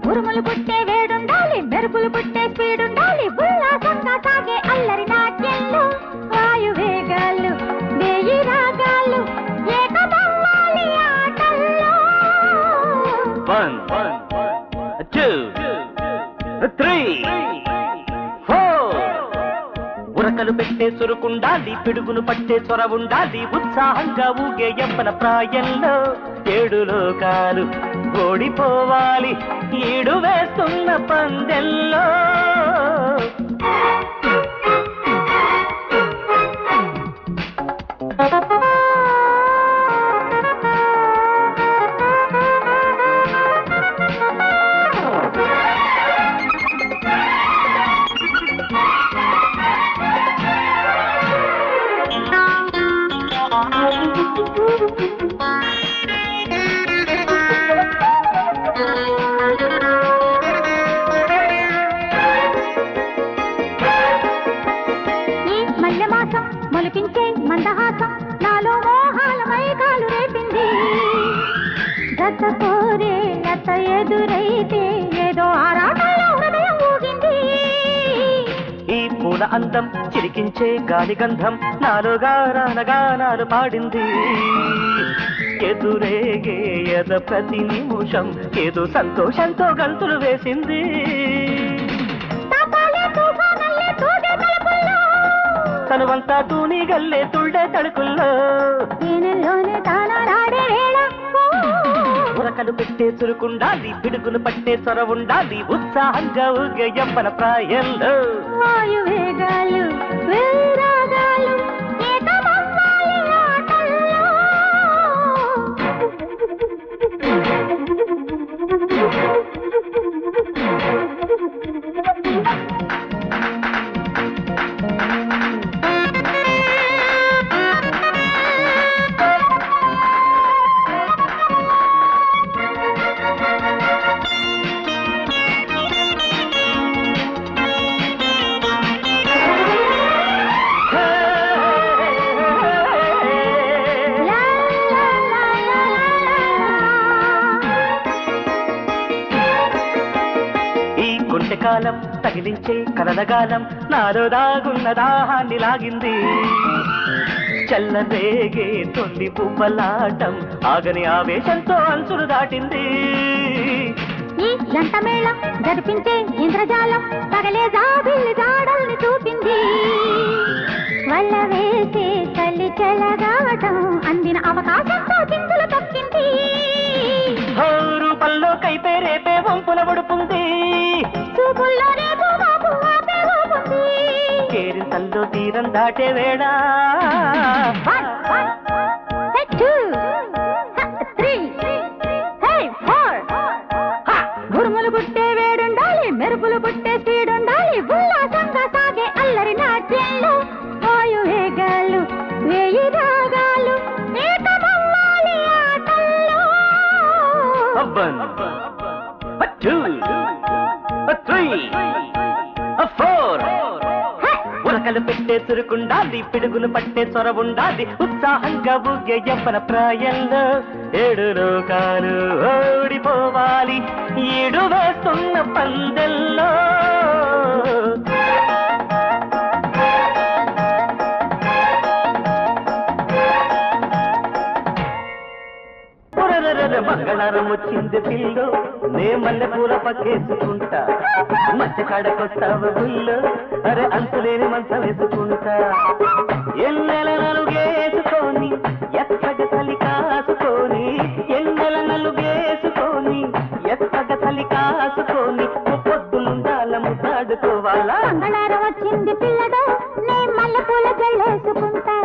ఉరుములు పుట్టే వేడుండాలి, మెరుపులు పుట్టే స్పీడుండాలి, ఉల్లాసంగా సాగే అల్లరి నాట్యంలో వాయువేగాలు వేయి రాగాలు ఏకమవ్వాలి ఆటల్లో. 1 2 3 4 ఉరకలు పెట్టే సురుకుండాలి, పిడుగును పట్టే చొరవుండాలి, ఉత్సాహంగా ఊగే యవ్వన ప్రాయంలో 7 లోకాలు ఓడిపోవాలి ఈడు వేస్తున్న పందెల్లో. మొలిపించే మందహాసం నాలో మోహాల మైకాలు రేపింది. గత కోరే లత ఎదురైతే ఏదో ఆరాటంలో హృదయం ఊగింది. ఈ పూల అందం చిరికించే గాలి గంధం నాలో గానాలు పాడింది. ఎదురేగే ఎద ప్రతి నిమిషం ఏదో సంతోషంతో గంతులు వేసింది. తనువంతా తూని గల్లే తుళ్ళే తడుకుల్లో ఉరకలు పెట్టే చురుకుండాలి, పిడుగులు పట్టే చొరవుండాలి, ఉత్సాహంగా ఊగే యవ్వన ప్రాయంలో వాయువేగాలు వేరాగాలు ఏకమవ్వాలి ఆటల్లో. కాలం తగిలించే కలనగాలం నాలో దాగున్న దాహాన్ని లాగింది. చల్లరేగే తొలి పువ్వలాటం ఆగని ఆవేశంతో అంచులు దాటింది. ఈ జంట మేళం జరిపించే ఇంద్రజాలం తగలే జాబిల్లి జాడల్ని చూపింది. వల్ల వేసే తల్లి చెలగాటం అందిన అవకాశంతో చిందులు తక్కింది. రూపంలో కైపే రేపే వంపుల ఉడుపుంది. కేరింతల్లో తీరం దాటే వేళ ఉరుములు పుట్టే వేడుండాలి, మెరుపులు పుట్టే స్పీడుండాలి, ఉల్లాసంగా సాగే అల్లరి నాట్యంలో వాయువేగాలు వేయి రాగాలు ఏకమవ్వాలి ఆటల్లో. 1 2 3 4 ఉరకలు పెట్టే చురుకుండాలి, పిడుగులు పట్టే చొరవుండాలి, ఉత్సాహంగా ఊగే యవ్వన ప్రాయంలో 7 లోకాలు ఓడిపోవాలి ఈడు వేస్తున్న పందెల్లో. మంగళారం వచ్చింది పిల్లో, నే మల్లె పూల పక్కేసుకుంటా, మధ్య కాడకొస్తావు గుల్లో, అరే అంతులేని మంచం వేసుకుంటా. ఎన్నెల నలుగేసుకొని ఎత్తగ తలి కాసుకొని, ఎన్నెల నలుగేసుకొని ఎత్తగ తలి కాసుకొని, పొద్దులుండాల ముద్దాడుకోవాలా. మంగళారం వచ్చింది పిల్లగా, నే మల్లె పూల జల్లేసుకుంటా.